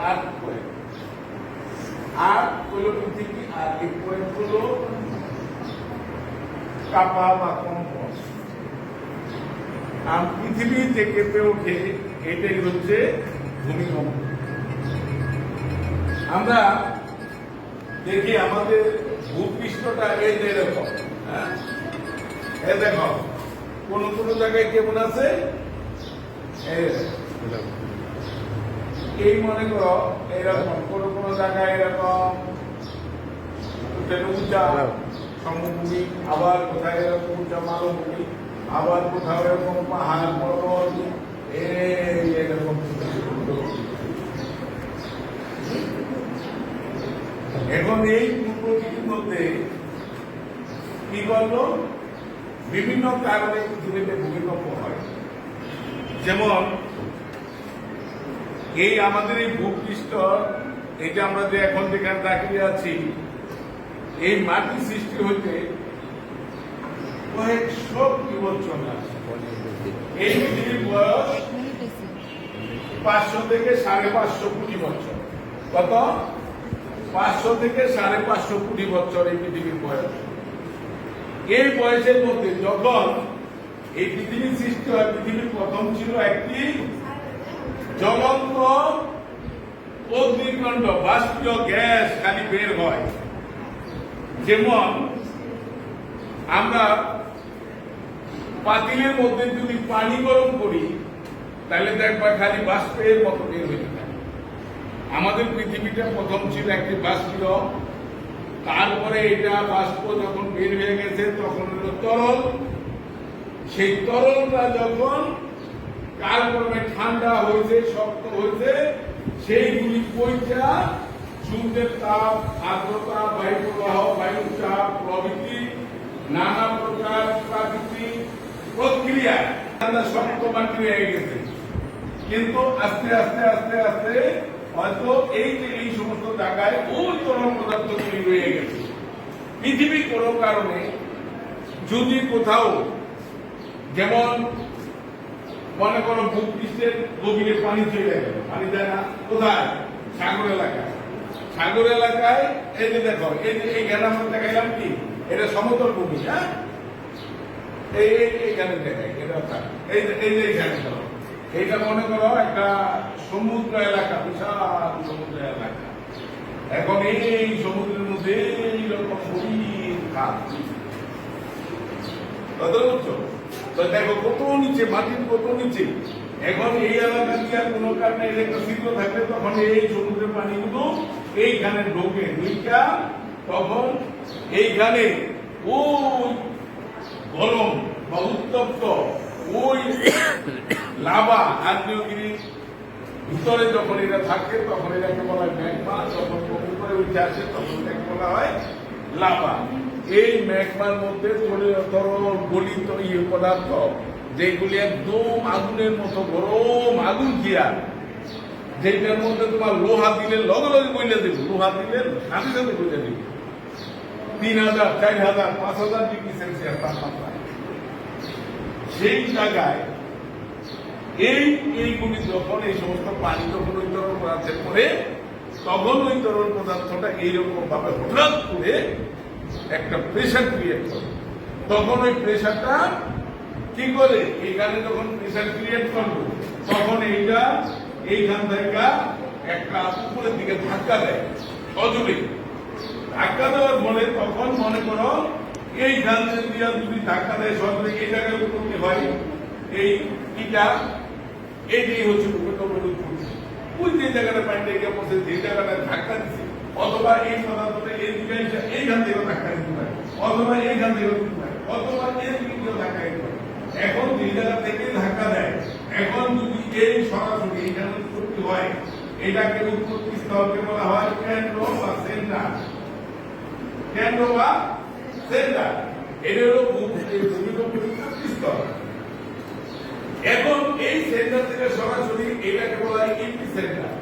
আর্থ point. আর্থ হলো পৃথিবী, আর এই পয়েন্ট হলো কাঁপা বা কম্পন। আর পৃথিবী যে কেঁপে ওঠে এটাই হচ্ছে ভূমিকম্প। আমরা দেখি আমাদের ভূপৃষ্ঠটা এই যে এরকম, হ্যাঁ, এই দেখো কোন কোন জায়গায় কেমন আছে, এই মনে করো এরকম কোন কোন জায়গায় এরকম উঁচা সমভূমি, আবার কোথায় এরকম উঁচা মালভূমি, আবার কোথাও এরকম পাহাড় পর্বত, এরকম। এখন এই প্রকৃতির মধ্যে কি করলো, বিভিন্ন কারণে পৃথিবীতে ভূমিকম্প হয়। যেমন এই আমাদের এই ভূপৃষ্ঠ, এটা আমরা যে এখন যেখানে দাঁড়িয়ে আছি, এই মাটি সৃষ্টি হইতে কয়েকশো কোটি বছর লাগে। এই পৃথিবীর বয়স 500 থেকে 550 কোটি বছর। কত? 500 থেকে 550 কোটি বছর এই পৃথিবীর বয়স। এই বয়সের মধ্যে যখন এই পৃথিবীর সৃষ্টি হয়, পৃথিবীর প্রথম ছিল একটি জ্বলন্ত অগ্নিকাণ্ড, বাষ্পীয় গ্যাস খালি বের হয়। যেমন আমরা পাতিলের মধ্যে যদি পানি গরম করি তাহলে দেখবা খালি বাষ্পের মতো বের হয়ে যায়। আমাদের পৃথিবীটা প্রথম ছিল একটি বাষ্পীয়, তারপরে এটা বাষ্প যখন বের হয়ে গেছে তখন হলো তরল। সেই তরলটা যখন কালক্রমে ঠান্ডা হয়েছে, শক্ত হয়েছে, সেইগুলি পয়সা সূর্যের তাপ, আর্দ্রতা, বায়ু প্রবাহ, বায়ুর চাপ প্রভৃতি নানা প্রকার প্রাকৃতিক প্রক্রিয়া শক্ত মাটি হয়ে গেছে। কিন্তু আস্তে আস্তে আস্তে আস্তে হয়তো এই যে এই সমস্ত জায়গায় ওই তরল পদার্থ তৈরি হয়ে গেছে। পৃথিবী কোনো কারণে যদি কোথাও, যেমন মনে করো ভূপৃষ্ঠের গভীরে পানি চলে গেল, পানি যায় না কোথায়? সাগর এলাকায়। সাগর এলাকায় এই যে দেখো, এই যে এইখানে আমরা দেখাইলাম কি, এটা সমতল ভূমি, হ্যাঁ, এইখানে দেখাই, এটা এই যে এইখানে ধরো, এইটা মনে করো একটা সমুদ্র এলাকা, বিশাল সমুদ্র এলাকা। এখন এই সমুদ্রের মধ্যে এইরকম গভীর খাত, তো দেখো কত নিচে, মাটির কত নিচে। এখন এই এলাকা দিয়ে কোনো কারণে একটা ছিদ্র থাকলে তখন এই সমুদ্রের পানিগুলো এইখানে ঢোকে, দুইটা, তখন এইখানে ওই গরম বা উত্তপ্ত ওই লাভা আগ্নেয়গিরির ভিতরে যখন এটা থাকে তখন এটাকে বলা হয় ম্যাগমা। যখন উপরে উঠে আসে তখন এটাকে বলা হয় লাভা। এই ম্যাগমার মধ্যে তরল গলিত পদার্থ, যেগুলি একদম আগুনের মতো গরম আগুন দিয়া, যেটার মধ্যে তোমার লোহা দিলে লগে লগে বইলে দেবে, লোহা দিলে সাথে সাথে বইলে দেবে 3000, 4000, 5000 ডিগ্রি সেলসিয়াস তাপমাত্রা। সেই জায়গায় এইগুলি যখন এই সমস্ত পানি যখন ওই তরল পদার্থে পড়ে, তখন ওই তরল পদার্থটা এইরকম ভাবে হঠাৎ করে একটা প্রেশার ক্রিয়েট করে। তখন ওই প্রেশারটা কি করে, এইখানে যখন প্রেশার ক্রিয়েট করলো তখন এইটা এইখান থেকে একটা উপরের দিকে ধাক্কা দেয়, সজোরে ধাক্কা দেওয়ার ফলে তখন মনে করো এইখান দিয়ে যদি ধাক্কা দেয় সজোরে, এই জায়গায় উৎপত্তি হয় এই ইটা, এইটাই হচ্ছে ভূমিকম্পের উৎপত্তি। ওই যে জায়গাটা পানিটা গিয়ে পড়ছে, যে জায়গাটা ধাক্কা দিচ্ছে, অথবা এই পদার্থটা এই দিকে এইখান থেকে ধাক্কা দিতে পারে, অথবা এইখান থেকে দিতে পারে, অথবা এই দিকে ধাক্কা দিতে পারে। এখন যে জায়গা থেকে ধাক্কা দেয়, এখন যদি এই সরাসরি এইখানে উৎপত্তি হয়, এটাকে উৎপত্তি স্থলকে বলা হয় কেন্দ্র বা সেন্টার। কেন্দ্র বা সেন্টার, এটা হলো ভূমিকম্পের উৎপত্তি স্থল। এখন এই সেন্টার থেকে সরাসরি এটাকে বলা হয় এপিসেন্টার।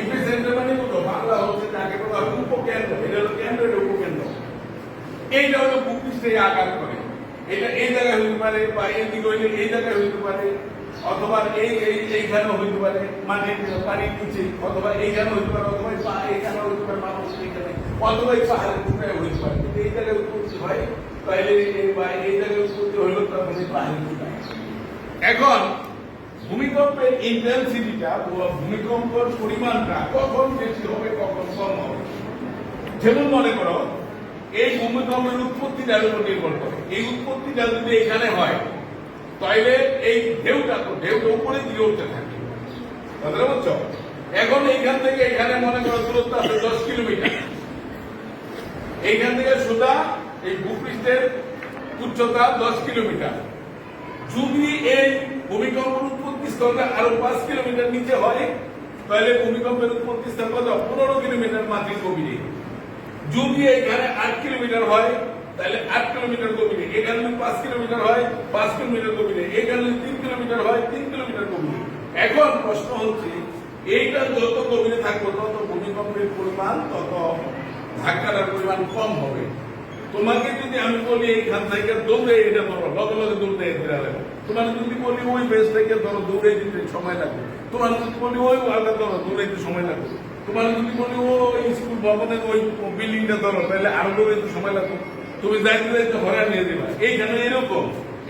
এপিসেন্টার মানে কত, বাংলা হচ্ছে যাকে বলা হয় উপকেন্দ্র। এটা হলো কেন্দ্রের উপকেন্দ্র। এইটা হলো ভূপৃষ্ঠে আঘাত করে। এটা এই জায়গায় হইতে পারে, বা এই দিকে হইলে এই জায়গায় হইতে পারে, অথবা এইখানে হইতে পারে মাটির পানির নিচে, অথবা এইখানে হইতে পারে, অথবা এইখানে হইতে পারে মানুষ এইখানে, অথবা এই পাহাড়ের টুকরায় হইতে পারে। কিন্তু এই জায়গায় উৎপত্তি হয় তাইলে এই জায়গায় উৎপত্তি হইল তখন এই পাহাড়ের টুকরায়। এখন ভূমিকম্পের ইন্টেন্সিটিটা, ভূমিকম্পের পরিমাণটা কখন বেশি হবে কখন কম হবে, যেমন মনে করো এই ভূমিকম্পের উৎপত্তিটা নির্ভর করে। এই উৎপত্তিটা যদি এখানে হয় তাইলে এই ঢেউটা উপরে দিকে উঠতে থাকে, কথা বলছো? এখন এইখান থেকে এখানে মনে করো দূরত্ব আছে 10 কিলোমিটার। এইখান থেকে সোজা এই ভূপৃষ্ঠের উচ্চতা 10 কিলোমিটার। যদি এই ভূমিকম্পের উৎপত্তি স্থলটা আরো 5 কিলোমিটার নিচে হয় তাহলে ভূমিকম্পের উৎপত্তি স্থল কত? 15 কিলোমিটার মাটির গভীরে। যদি এখানে 8 কিলোমিটার হয় তাহলে 8 কিলোমিটার গভীরে। এখানে 5 কিলোমিটার হয় 5 কিলোমিটার গভীরে। এখানে 3 কিলোমিটার হয় 3 কিলোমিটার গভীরে। এখন প্রশ্ন হচ্ছে এইটা যত গভীরে থাকবে তত ভূমিকম্পের পরিমাণ, তত ধাক্কাটার পরিমাণ কম হবে। তোমাকে যদি আমি বলি এইখান থেকে দৌড়ে এটা ধরো, লগে লগে দৌড়ে এটা লাগবে। তোমার যদি বলি ওই বেশ থেকে ধরো দৌড়ে দিতে সময় লাগবে। তোমার যদি বলি ওই আলাদা ধরো দৌড়াইতে সময় লাগবে। তোমার যদি বলি ওই স্কুল ভবনের ওই বিল্ডিংটা ধরো তাহলে আরো দৌড়াইতে সময় লাগবে। তুমি যাইতে যাইতে হরা নিয়ে দেবা। এইখানে এরকম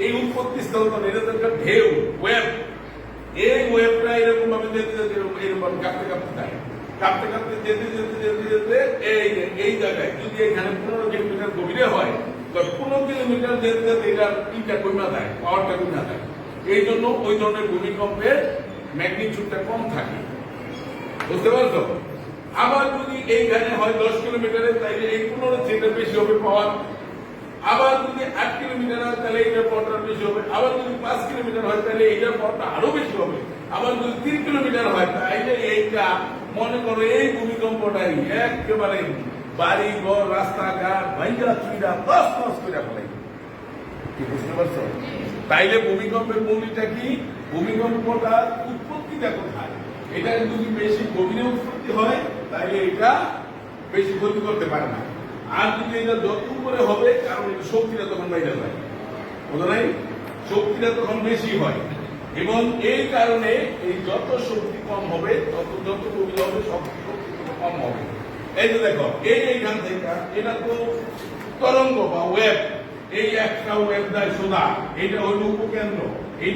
এই উৎপত্তি স্থল এটা তো একটা ঢেউ, ওয়েব। এই ওয়েবটা এরকম ভাবে যেতে যেতে এরকম কাঁপতে কাঁপতে থাকে, কাঁপতে কাঁপতে যেতে যেতে যেতে যেতে এই জায়গায় যদি এখানে 15 কিলোমিটার গভীরে হয় তো 15 কিলোমিটার যেতে যেতে এটার ইটা কমা যায়, পাওয়ারটা কমা যায়। এই জন্য ওই ধরনের ভূমিকম্পের ম্যাগনিটিউডটা কম থাকে, বুঝতে পারছো? আবার যদি এইখানে হয় 10 কিলোমিটারে তাইলে এই 15 থেকে বেশি হবে পাওয়ার। আবার যদি 8 কিলোমিটার হয় তাহলে এইটার পাওয়ারটা বেশি হবে। আবার যদি 5 কিলোমিটার হয় তাহলে এইটার পাওয়ারটা আরো বেশি হবে। আবার যদি 3 কিলোমিটার হয় তাহলে এইটা মনে করো এই ভূমিকম্পটাই একেবারে বাড়ি ঘর রাস্তাঘাট ভাইয়া চুইরা দশ করে ফেলাই। কি বুঝতে পারছো? তাইলে ভূমিকম্পের মূলটা কি? ভূমিকম্পটা উৎপত্তিটা কোথায়? এটা যদি বেশি গভীরে উৎপত্তি হয় তাহলে এটা বেশি ক্ষতি করতে পারে না। আর যদি এটা যত উপরে হবে, কারণ এটা শক্তিটা তখন বাইরে যায়, বুঝো নাই? শক্তিটা তখন বেশি হয় এবং এই কারণে এই যত শক্তি কম হবে তত যত গভীর হবে শক্তি কম হবে। এই যে দেখো এইখান থেকে এটা তো তরঙ্গ বা ওয়েব, এই একটা ওয়েব দেয় সোজা, এটা হইল উপকেন্দ্র। এই